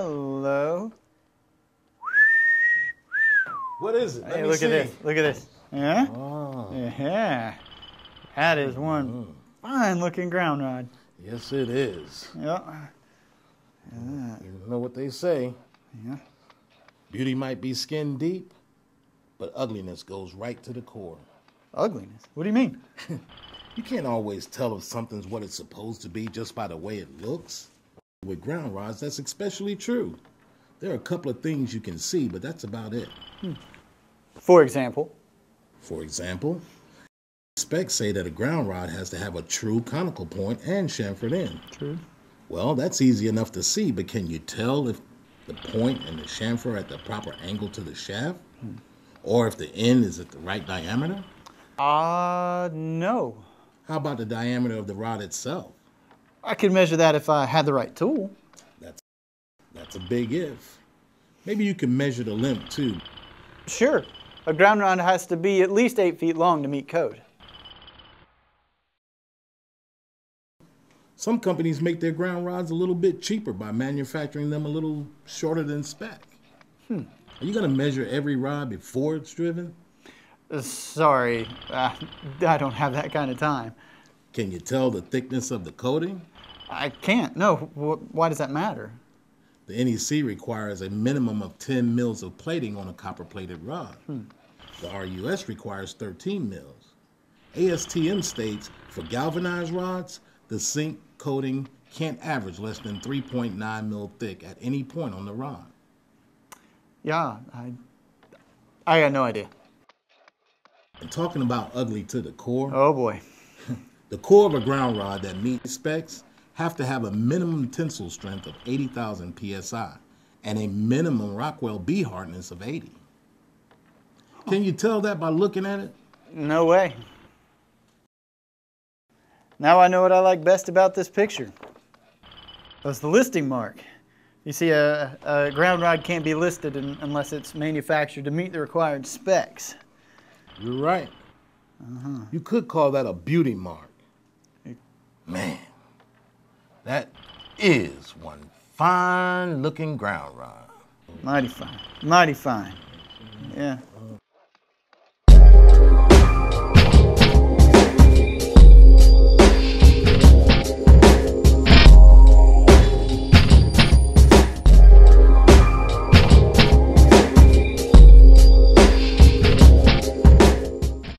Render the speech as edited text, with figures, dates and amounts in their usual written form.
Hello. What is it? Hey, look at this. Look at this. Yeah? Oh. Yeah. That is one fine-looking ground rod. Yes, it is. Yep. You know what they say. Yeah. Beauty might be skin deep, but ugliness goes right to the core. Ugliness? What do you mean? You can't always tell if something's what it's supposed to be just by the way it looks. With ground rods, that's especially true. There are a couple of things you can see, but that's about it. For example? For example, specs say that a ground rod has to have a true conical point and chamfered end. True. Well, that's easy enough to see, but can you tell if the point and the chamfer are at the proper angle to the shaft? Or if the end is at the right diameter? No. How about the diameter of the rod itself? I could measure that if I had the right tool. That's a big if. Maybe you can measure the length too. Sure. A ground rod has to be at least 8 feet long to meet code. Some companies make their ground rods a little bit cheaper by manufacturing them a little shorter than spec. Are you going to measure every rod before it's driven? Sorry, I don't have that kind of time. Can you tell the thickness of the coating? I can't. No. Why does that matter? The NEC requires a minimum of 10 mils of plating on a copper-plated rod. The RUS requires 13 mils. ASTM states for galvanized rods, the zinc coating can't average less than 3.9 mil thick at any point on the rod. Yeah, I got no idea. And talking about ugly to the core, Oh boy. the core of a ground rod that meets specs have to have a minimum tensile strength of 80,000 psi and a minimum Rockwell B hardness of 80. Can you tell that by looking at it? No way. Now I know what I like best about this picture. That's the listing mark. You see, a ground rod can't be listed unless it's manufactured to meet the required specs. You're right. You could call that a beauty mark. Man, that is one fine-looking ground rod. Mighty fine. Mighty fine. Yeah.